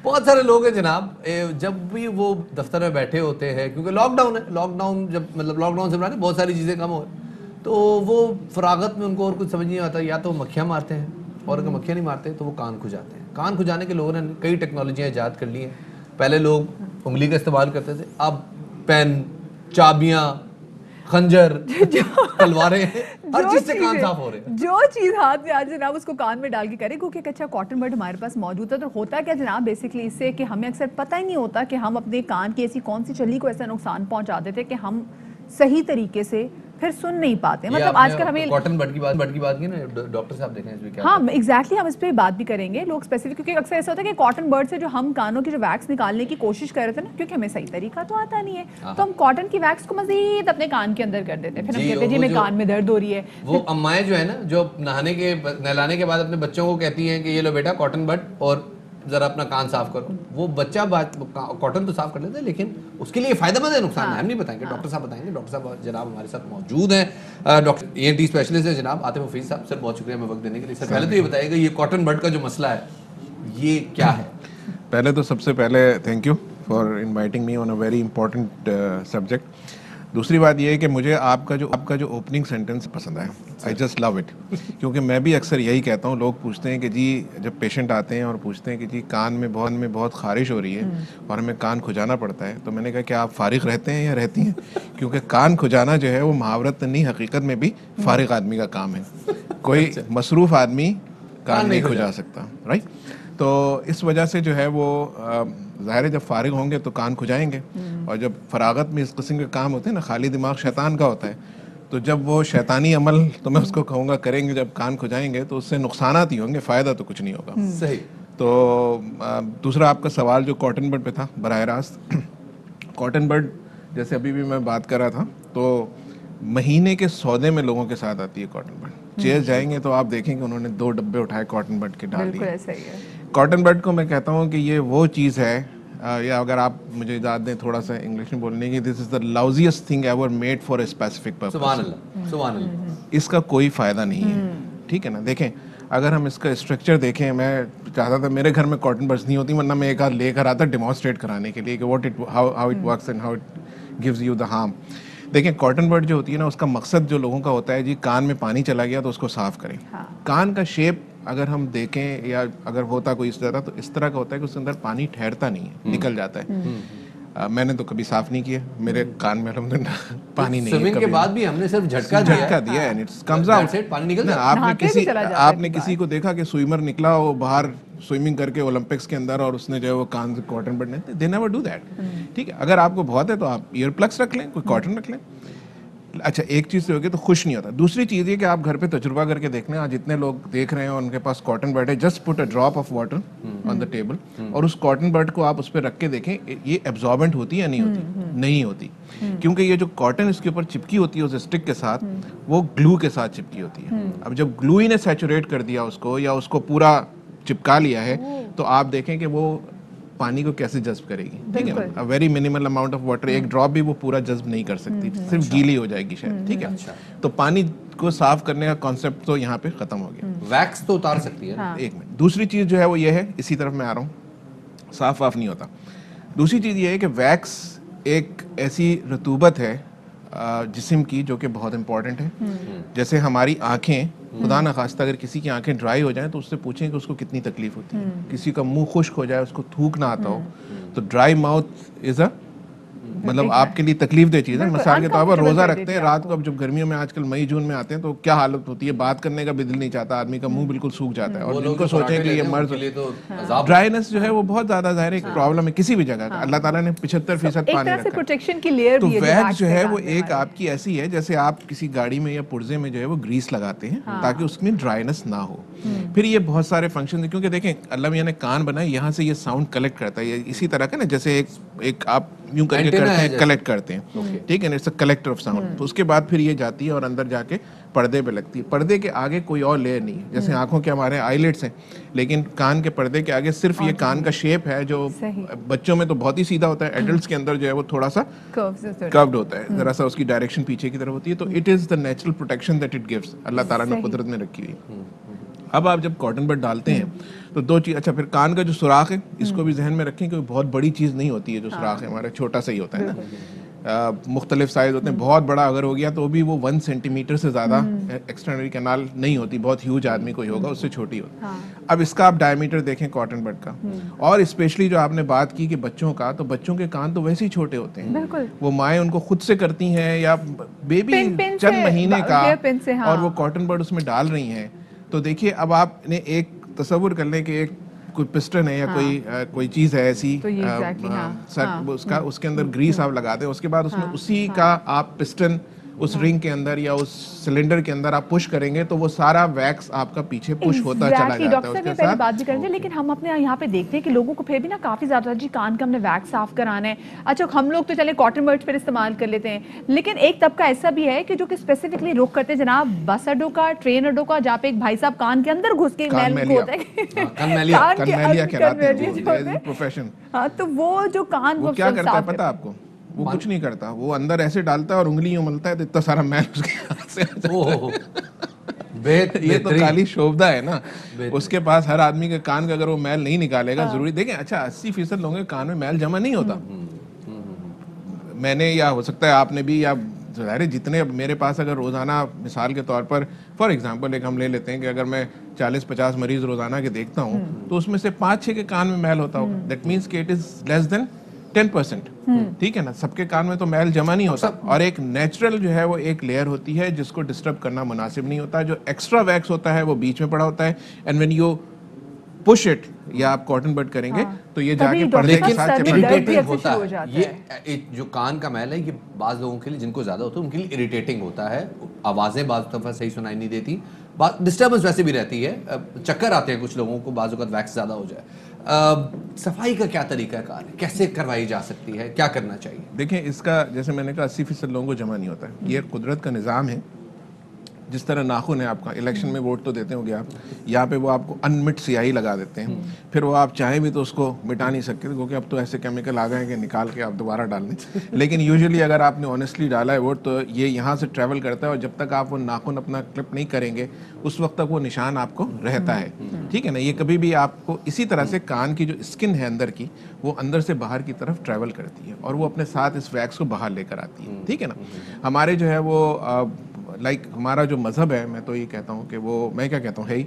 बहुत सारे लोग हैं जनाब, जब भी वो दफ्तर में बैठे होते हैं, क्योंकि लॉकडाउन है, लॉकडाउन जब मतलब लॉकडाउन से बहुत सारी चीज़ें कम हो, तो वो फरागत में उनको और कुछ समझ नहीं आता, या तो मक्खियाँ मारते हैं, और अगर मक्खियाँ नहीं मारते तो वो कान खुजाते हैं। कान खुजाने के लोगों ने कई टेक्नोलॉजियाँ ईजाद कर ली हैं। पहले लोग उंगली का इस्तेमाल करते थे, अब पेन, चाबियाँ, खंजर, तलवारें, हर चीज से कान साफ हो रहे हैं। जो चीज हाथ में आज जनाब उसको कान में डाल के करें, क्योंकि एक अच्छा कॉटन बड हमारे पास मौजूद है। तो होता क्या जनाब बेसिकली इससे कि हमें अक्सर पता ही नहीं होता कि हम अपने कान की ऐसी कौन सी चली को ऐसा नुकसान पहुंचा देते कि हम सही तरीके से फिर सुन नहीं पाते। मतलब आजकल हमें कॉटन बड की बात की ना, डॉक्टर साहब देखें इसमें क्या। हाँ एग्जैक्टली, हम इस पे बात भी करेंगे लोग स्पेसिफिक, क्योंकि अक्सर ऐसा होता है कि कॉटन बड से जो हम कानों की जो वैक्स निकालने की कोशिश कर रहे थे ना, क्योंकि हमें सही तरीका तो आता नहीं है, तो हम कॉटन की वैक्स को मजीद अपने कान के अंदर कर देते हैं। फिर हम कहते हैं जी मेरे कान में दर्द हो रही है। वो अम्माएं जो है ना, जो नहलाने के बाद अपने बच्चों को कहती हैं कि ये लो बेटा कॉटन बड और जरा अपना कान साफ करो, वो बच्चा कॉटन तो साफ कर लेता है, लेकिन उसके लिए फायदेमंद है नुकसान है हम नहीं बताएंगे, डॉक्टर साहब बताएंगे। डॉक्टर साहब जनाब हमारे साथ मौजूद हैं, डॉक्टर ENT स्पेशलिस्ट है जनाब आतिफ हफीज साहब। सर बहुत शुक्रिया हमें वक्त देने के लिए। सर पहले तो ये बताइएगा ये कॉटन बड का जो मसला है ये क्या है? पहले तो सबसे पहले thank you for inviting me on a very important subject. दूसरी बात ये है कि मुझे आपका जो ओपनिंग सेंटेंस पसंद आया, आई जस्ट लव इट, क्योंकि मैं भी अक्सर यही कहता हूँ। लोग पूछते हैं कि जी जब पेशेंट आते हैं और पूछते हैं कि जी कान में बहुत खारिश हो रही है और हमें कान खुजाना पड़ता है, तो मैंने कहा कि आप फारिग रहते हैं या रहती हैं? क्योंकि कान खुजाना जो है वो मुहावरत नहीं, हकीकत में भी फारिग आदमी का काम है। कोई मसरूफ़ आदमी कान नहीं खुजा सकता, राइट? तो इस वजह से जो है वो ज़ाहिर है जब फारिग होंगे तो कान खुजाएंगे, और जब फरागत में इस किस्म के काम होते हैं ना, खाली दिमाग शैतान का होता है, तो जब वो शैतानी अमल तो मैं उसको कहूँगा करेंगे, जब कान खुजाएंगे तो उससे नुकसानात ही होंगे, फ़ायदा तो कुछ नहीं होगा। सही। तो दूसरा आपका सवाल जो कॉटन बड पे था बराह रास्त, कॉटन बड जैसे अभी भी मैं बात कर रहा था, तो महीने के सौदे में लोगों के साथ आती है कॉटन बड। चेयर जाएंगे तो आप देखेंगे उन्होंने 2 डब्बे उठाए कॉटन बड के डाल दिए। कॉटन बड को मैं कहता हूँ कि ये वो चीज़ है, या अगर आप मुझे इजाज़त दें थोड़ा सा इंग्लिश में बोलने की, this is the lousiest thing ever made for a specific purpose. सुभान अल्लाह, सुभान अल्लाह। इसका कोई फ़ायदा नहीं है, ठीक है ना? देखें अगर हम इसका स्ट्रक्चर देखें, मैं चाहता था मेरे घर में कॉटन बड्स नहीं होती, वरना मैं एक आध लेकर आता डेमोन्स्ट्रेट कराने के लिए कि how it works and how it gives you the harm. देखें कॉटन बड जो होती है ना, उसका मकसद जो लोगों का होता है जी कान में पानी चला गया तो उसको साफ़ करें। कान का शेप अगर हम देखें या अगर होता कोई इस तरह, तो इस तरह का होता है कि उसके अंदर पानी ठहरता नहीं है, निकल जाता है। मैंने तो कभी साफ नहीं किया, मेरे कान में अल्हम्दुलिल्लाह पानी नहीं है। स्विमिंग के बाद भी हमने सिर्फ झटका दिया एंड इट्स कम्स आउट, पानी निकल जाता है। आपने किसी को देखा कि स्विमर निकला वो बाहर स्विमिंग करके ओलंपिक्स के अंदर और उसने जो है वो कान से cotton bud, they never do that, ठीक है? अगर आपको बहुत है तो आप ईयर प्लग्स रख लें, कोई कॉटन रख लें। अच्छा, एक चीज़ से होगी तो खुश नहीं होता। दूसरी चीज़ ये कि आप घर पे तजुर्बा करके देख लें, आज जितने लोग देख रहे हैं उनके पास कॉटन बड है, just put a drop of water on the table और उस कॉटन बड को आप उस पर रख के देखें, ये एब्जॉर्बेंट होती है या नहीं होती? नहीं होती, क्योंकि ये जो कॉटन इसके ऊपर चिपकी होती है उस स्टिक के साथ, वो ग्लू के साथ चिपकी होती है। अब जब ग्लू ही ने सैचुरेट कर दिया उसको या उसको पूरा चिपका लिया है, तो आप देखें कि वो पानी को कैसे जज्ब करेगी, ठीक है? A very minimal amount of water, एक ड्रॉप भी वो पूरा जज्ब नहीं कर सकती, सिर्फ गीली हो जाएगी शायद, ठीक है? तो पानी को साफ करने का कॉन्सेप्ट तो यहाँ पे खत्म हो गया। वैक्स तो उतार सकती है। एक मिनट, दूसरी चीज जो है वो ये है, इसी तरफ मैं आ रहा हूँ, साफ वाफ नहीं होता। दूसरी चीज ये है कि वैक्स एक ऐसी रतूबत है जिस्म की जो कि बहुत इंपॉर्टेंट है। जैसे हमारी आंखें, खुदा न खास्ता अगर किसी की आंखें ड्राई हो जाएं तो उससे पूछें कि उसको कितनी तकलीफ होती है। किसी का मुंह खुश्क हो जाए, उसको थूक ना आता हो, तो ड्राई माउथ इज अ मतलब आपके लिए तकलीफ दे चीज़ है। मिसाल के तौर पर रोज़ा रखते हैं रात को, अब जब गर्मियों में आजकल मई जून में आते हैं तो क्या हालत होती है, बात करने का भी दिल नहीं चाहता, आदमी का मुंह बिल्कुल सूख जाता है। और जिनको सोचें कि ये मर्ज ड्राइनेस जो है वो बहुत ज़्यादा ज़ाहिर एक प्रॉब्लम है किसी भी जगह का। अल्लाह ताला ने 75% पानी रखा है, तो वैक्स जो है वो एक आपकी ऐसी है जैसे आप किसी गाड़ी में या पुर्जे में जो है वो ग्रीस लगाते हैं ताकि उसमें ड्राइनेस ना हो। फिर ये बहुत सारे फंक्शन है, क्योंकि देखें अल्लाह मियां ने कान बनाए, यहाँ से ये साउंड कलेक्ट करता है, इसी तरह का ना जैसे एक आप यूं करके करते हैं, कलेक्ट करते हैं, ठीक है ना, it's a collector of sound. उसके बाद फिर ये जाती है और अंदर जाके पर्दे पे लगती है। पर्दे के आगे कोई और लेयर नहीं है, जैसे आंखों के हमारे आईलिड्स हैं, लेकिन कान के पर्दे के आगे सिर्फ ये कान का शेप है जो बच्चों में तो बहुत ही सीधा होता है, एडल्ट्स के अंदर जो है वो थोड़ा सा कर्व्ड होता है, जरा सा उसकी डायरेक्शन पीछे की तरफ होती है। तो it is the natural protection that it gives, अल्लाह ताला ने कुदरत में रखी हुई। अब आप जब कॉटन बड डालते हैं तो दो चीज, अच्छा फिर कान का जो सुराख है इसको भी जहन में रखें, क्योंकि बहुत बड़ी चीज़ नहीं होती है जो सुराख है हमारा, छोटा सा ही होता है ना, मुख्तलिफ साइज होते हैं। बहुत बड़ा अगर हो गया तो भी वो 1 सेंटीमीटर से ज़्यादा एक्सटर्नरी कैनाल नहीं होती, बहुत ह्यूज आदमी कोई होगा उससे छोटी होती। अब इसका आप डायमीटर देखें कॉटन बड का, और स्पेशली जो आपने बात की कि बच्चों का, तो बच्चों के कान तो वैसे ही छोटे होते हैं, वो माएँ उनको खुद से करती हैं या बेबी चंद महीने का, और वो कॉटन बड उसमें डाल रही हैं। तो देखिए अब आपने एक तसव्वुर कर लें कि एक कोई पिस्टन है या कोई चीज है ऐसी, तो उसके अंदर ग्रीस आप लगाते हैं, उसके बाद उसमें उसी का आप पिस्टन उस रिंग के अंदर या उस सिलेंडर के अंदर आप पुश करेंगे तो वो सारा वैक्स आपका पीछे पुश होता चला जाता है। डॉक्टर साहब पहले बात भी करेंगे, लेकिन हम अपने यहाँ पे देखते हैं कि लोगों को फिर भी ना काफी ज्यादा जी कान का हमने वैक्स साफ कराना है। अच्छा हम लोग तो चले कॉटन बड्स फिर इस्तेमाल कर लेते हैं, लेकिन एक तबका ऐसा भी है कि जो कि स्पेसिफिकली रुख करते हैं जनाब बस अड्डों का, ट्रेन अड्डों का, जहाँ पे एक भाई साहब कान के अंदर घुस के मैल होता है प्रोफेशन। हाँ, तो वो जो कान वो क्या करता है पता है आपको? वो कुछ नहीं करता, वो अंदर ऐसे डालता है और उंगलियों मलता है तो इतना सारा मैल उसके हाथ से ये तो काली शोभा है ना, उसके पास हर आदमी के कान का अगर वो मैल नहीं निकालेगा जरूरी, देखें अच्छा 80% लोगों के कान में मैल जमा नहीं होता। मैंने या हो सकता है आपने भी, या ज़ाहिर जितने मेरे पास अगर रोज़ाना मिसाल के तौर पर फॉर एग्जांपल एक हम ले लेते हैं कि अगर मैं 40-50 मरीज रोज़ाना के देखता हूँ तो उसमें से 5-6 के कान में मैल होता होगा, दैट मीन्स कि इट इज़ लेस देन 10%। ठीक है ना, सबके कान में तो मैल जमा नहीं होता, और एक नेचुरल जो है वो एक लेयर होती है जिसको डिस्टर्ब करना मुनासिब नहीं होता। जो एक्स्ट्रा वैक्स होता है वो बीच में पड़ा होता है, and when you push it या आप कॉटन बड करेंगे तो ये जाके पर्दे के साथ इरिटेटिंग होता है। ये जो कान का मैल है ये बाज लोगों के लिए जिनको ज्यादा होता है उनके लिए इरिटेटिंग होता है, आवाजें बाज दफा सही सुनाई नहीं देती, डिस्टर्बेंस वैसे भी रहती है, चक्कर आते हैं कुछ लोगों को बाजू का वैक्स ज्यादा हो जाए। सफाई का क्या तरीका कार है, कैसे करवाई जा सकती है, क्या करना चाहिए? देखें इसका जैसे मैंने कहा 80% लोगों को जमा नहीं होता है, ये कुदरत का निज़ाम है। जिस तरह नाखून है आपका, इलेक्शन में वोट तो देते होंगे आप, यहाँ पे वो आपको अनमिट स्याही लगा देते हैं, फिर वो आप चाहें भी तो उसको मिटा नहीं सकते क्योंकि अब तो ऐसे केमिकल आ गए हैं कि निकाल के आप दोबारा डाल दें। लेकिन यूजुअली अगर आपने ऑनेस्टली डाला है वोट तो ये यहाँ से ट्रैवल करता है, और जब तक आप वो नाखून अपना क्लिप नहीं करेंगे उस वक्त तक वो निशान आपको रहता है। ठीक है ना, ये कभी भी आपको इसी तरह से कान की जो स्किन है अंदर की, वो अंदर से बाहर की तरफ ट्रैवल करती है और वो अपने साथ इस वैक्स को बाहर लेकर आती है। ठीक है ना, हमारे जो है वो हमारा जो मज़हब है, मैं तो ये कहता हूँ कि वो, मैं क्या कहता हूँ है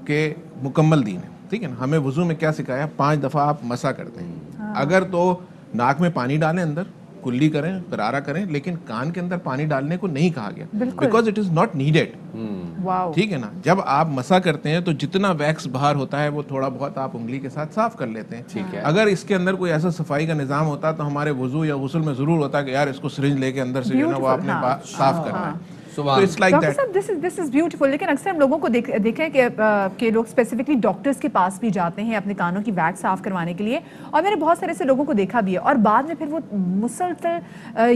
कि मुकम्मल दीन है। ठीक है ना, हमें वुज़ू में क्या सिखाया, 5 दफ़ा आप मसा करते हैं। अगर तो नाक में पानी डालें, अंदर कुल्ली करें, गरारा करें, लेकिन कान के अंदर पानी डालने को नहीं कहा गया, because it is not needed. ठीक है ना, जब आप मसा करते हैं तो जितना वैक्स बाहर होता है वो थोड़ा बहुत आप उंगली के साथ साफ कर लेते हैं। ठीक है, अगर इसके अंदर कोई ऐसा सफाई का निज़ाम होता तो हमारे वुज़ू या गुस्ल में ज़रूर होता कि यार इसको सिरिंज लेके अंदर से जो है वो आपने साफ करना है। डॉक्टर साहब दिस इज ब्यूटीफुल, लेकिन अक्सर हम लोगों को देखें कि लोग स्पेसिफिकली डॉक्टर्स के पास भी जाते हैं अपने कानों की वैक्स साफ करवाने के लिए, और मैंने बहुत सारे ऐसे लोगों को देखा भी है, और बाद में फिर वो मुसलसल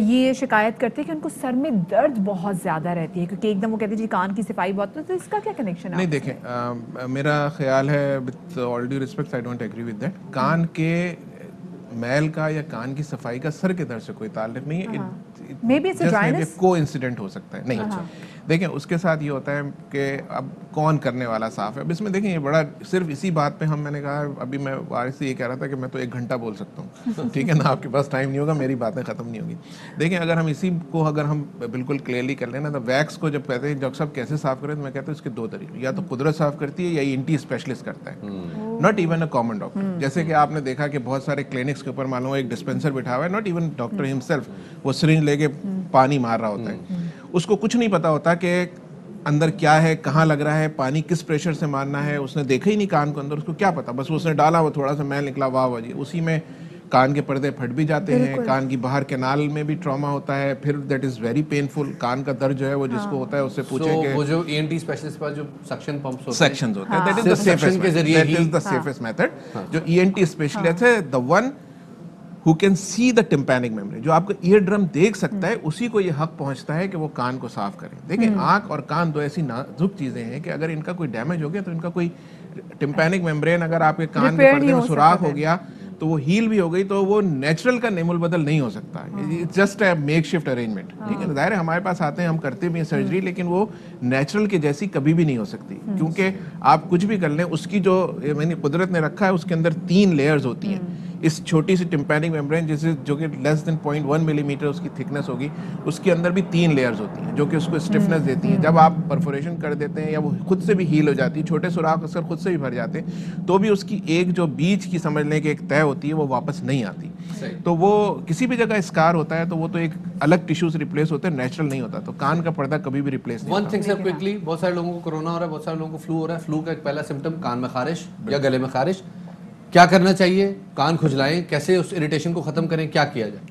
ये शिकायत करते हैं कि उनको सर में दर्द बहुत ज़्यादा रहती है क्योंकि एकदम वो कहते हैं जी कान की सफाई बहुत, तो इसका क्या कनेक्शन है? नहीं देखें, मेरा ख्याल है with all due respect I don't agree with that, कान के मैल का या कान की सफाई का सर के दर्द से कोई ताल्लुक नहीं है। Maybe it's a dryness? को इंसिडेंट हो सकता है। नहीं, अच्छा देखें उसके साथ ये होता है कि अब कौन करने वाला साफ है। अब इसमें देखें ये बड़ा सिर्फ इसी बात पे मैंने कहा, अभी मैं वारिस से ये कह रहा था कि मैं तो 1 घंटा बोल सकता हूँ। ठीक है ना, आपके पास टाइम नहीं होगा, मेरी बातें ख़त्म नहीं होगी। देखें अगर हम इसी को अगर हम बिल्कुल क्लियरली कर लेना, तो वैक्स को जब कहते हैं डॉक्टर साहब कैसे साफ़ करें, तो मैं कहता हूँ इसके 2 तरीके, या तो कुदरत साफ़ करती है या ENT स्पेशलिस्ट करता है, not even a common doctor. जैसे कि आपने देखा कि बहुत सारे क्लिनिक्स के ऊपर मालूम एक डिस्पेंसर बिठा हुआ है, नॉट इवन डॉक्टर हिमसेल्फ, वो सिरिंज लेके पानी मार रहा होता है, उसको कुछ नहीं पता होता कि अंदर क्या है, कहाँ लग रहा है, पानी किस प्रेशर से मारना है, उसने देखा ही नहीं कान को अंदर, उसको क्या पता, बस उसने डाला, वो थोड़ा सा मैल निकला, वाह वाह जी, उसी में कान के पर्दे फट भी जाते हैं, कान की बाहर कैनाल में भी ट्रॉमा होता है, फिर दैट इज वेरी पेनफुल। कान का दर्द जो है वो जिसको होता है उससे पूछे कि वो जो ENT स्पेशलिस्ट पर जो सक्शन पंप्स होते हैं, सेक्शंस होते हैं, that is the safest, that is the safest method. जो ENT स्पेशलिस्ट है, the one who can see the tympanic membrane, जो आपका ईयर ड्रम देख सकता है, उसी को ये हक पहुंचता है कि वो कान को साफ करें। देखिए आंख और कान 2 ऐसी नाजुक चीजें हैं कि अगर इनका कोई डैमेज हो गया तो इनका कोई टिम्पैनिक मेम्ब्रेन अगर आपके कान के पर्दे में सुराख हो गया तो वो हील भी हो गई, तो वो नेचुरल का नेमुल बदल नहीं हो सकता, it's just a makeshift arrangement, ठीक है। जाहिर है हमारे पास आते हैं, हम करते भी हैं सर्जरी, लेकिन वो नेचुरल के जैसी कभी भी नहीं हो सकती, क्योंकि आप कुछ भी कर लें, उसकी जो मैंने कुदरत ने रखा है उसके अंदर 3 लेयर्स होती हैं। इस छोटी सी टिम्पैनिक मेम्ब्रेन जैसे जो कि लेस देन 0.1 मिलीमीटर उसकी थिकनेस होगी, उसके अंदर भी 3 लेयर्स होती हैं जो कि उसको स्टिफनेस देती हैं। जब आप परफोरेशन कर देते हैं या वो खुद से भी हील हो जाती है, छोटे सुराख अक्सर खुद से भी भर जाते हैं, तो भी उसकी एक जो बीच की समझ लें कि एक तय होती है, वो वापस नहीं आती। तो वो किसी भी जगह स्कार होता है तो वो तो एक अलग टिश्यू से रिप्लेस होता है, नेचुरल नहीं होता। तो कान का पर्दा कभी भी रिप्लेस नहीं वन होता। थिंग सर क्विकली, बहुत सारे लोगों को कोरोना हो रहा है, बहुत सारे लोगों को फ्लू हो रहा है। फ्लू का एक पहला सिम्टम कान में खारिश या गले में खारिश, क्या करना चाहिए? कान खुजलाएं, कैसे उस इरिटेशन को खत्म करें, क्या किया जाए?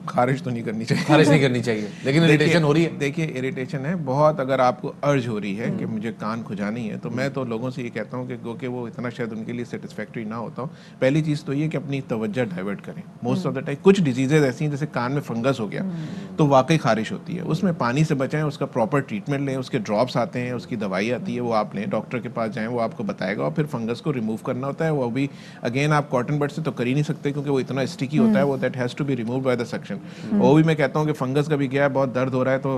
खारिश तो नहीं करनी चाहिए, खारिश नहीं करनी चाहिए, लेकिन इरिटेशन हो रही है। देखिए इरिटेशन है बहुत, अगर आपको अर्ज हो रही है कि मुझे कान खुजानी है, तो मैं तो लोगों से ये कहता हूँ कि वो इतना शायद उनके लिए सेटिस्फैक्ट्री ना होता हो। पहली चीज़ तो ये कि अपनी तवज्जो डाइवर्ट करें। मोस्ट ऑफ द टाइम कुछ डिजीजेज ऐसी हैं, जैसे कान में फंगस हो गया तो वाकई खारिश होती है, उसमें पानी से बचाएं, उसका प्रॉपर ट्रीटमेंट लें, उसके ड्रॉप्स आते हैं, उसकी दवाई आती है, वो आप लें, डॉक्टर के पास जाएँ, वो आपको बताएगा, और फिर फंगस को रिमूव करना होता है। वो भी अगेन आप कॉटन बड से तो कर ही नहीं सकते, क्योंकि वो इतना स्टिकी होता है, वो that has to be remove by the suction. वो भी मैं कहता हूँ कि फंगस का भी गया है, बहुत दर्द हो रहा है, तो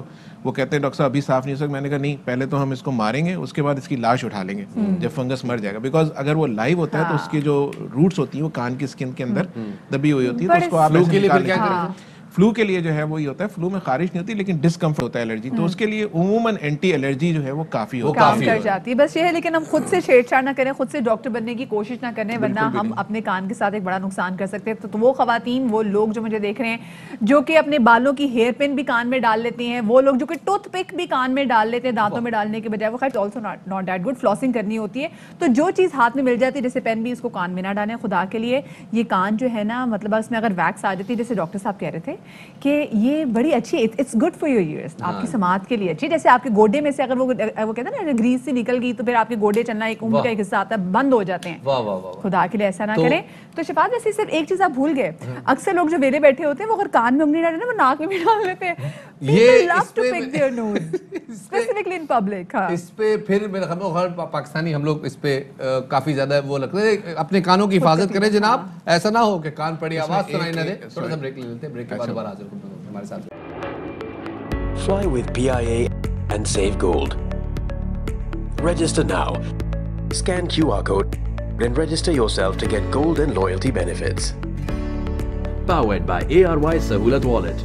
वो कहते हैं डॉक्टर साहब अभी साफ नहीं हो सकता। मैंने कहा नहीं, पहले तो हम इसको मारेंगे, उसके बाद इसकी लाश उठा लेंगे जब फंगस मर जाएगा। बिकॉज अगर वो लाइव होता है तो उसकी जो रूट्स होती हैं वो कान की स्किन के अंदर दबी हुई होती है, तो उसको आप फ्लू ऐसे के लिए फिर निकाल क्या लेते हैं। करें? फ्लू के लिए जो है वो ये होता है, फ्लू में खारिश नहीं होती लेकिन डिस्कम्फर्ट होता है, एलर्जी, तो उसके लिए उमूमन एंटी एलर्जी जो है वो काफी होता काम है। कर जाती है, बस ये है। लेकिन हम खुद से छेड़छाड़ ना करें, खुद से डॉक्टर बनने की कोशिश ना करें, वरना हम अपने कान के साथ एक बड़ा नुकसान कर सकते हैं। तो वो खवातीन, वो लोग जो मुझे देख रहे हैं जो कि अपने बालों की हेयर पिन भी कान में डाल लेती हैं, वो लोग जो कि टूथपिक भी कान में डाल लेते हैं दांतों में डालने के बजाय, वो खैर also not that good. Flossing करनी होती है, तो जो चीज़ हाथ में मिल जाती है, जैसे पेन भी, इसको कान में ना डालें खुदा के लिए। ये कान जो है ना, मतलब इसमें अगर वैक्स आ जाती है, जैसे डॉक्टर साहब कह रहे थे कि ये बड़ी अच्छी, it's good for your ears, आपकी समात के लिए अच्छी। जैसे आपके गोडे में से अगर वो कहते हैं ना ग्रीस से निकल गई, तो फिर आपके गोडे चलना एक उम्र का एक हिस्सा आता है, बंद हो जाते हैं। वाह वाह वाह, खुदा के लिए ऐसा ना करें। तो शिफात, वैसे सिर्फ एक चीज आप भूल गए, अक्सर लोग जो वेले बैठे होते हैं वो अगर कान में उंगली डाले ना, वो नाक में भी डाल लेते हैं। ये love to pick their nose specifically in public. हाँ, इस पे फिर मेरा हम लोग पाकिस्तानी, हम लोग इस पे काफी ज्यादा वो लगता है। अपने कानों की हिफाजत करें जनाब, ऐसा ना हो कि कान पड़ी आवाज सुनाई ना दे। थोड़ा सा ब्रेक ले लेते हैं, ब्रेक के बाद दोबारा हाजिर होंगे हमारे साथ। Fly with PIA and save gold. Register now. Scan QR code and register yourself to get gold and loyalty benefits. Powered by ARY Sahulat Wallet.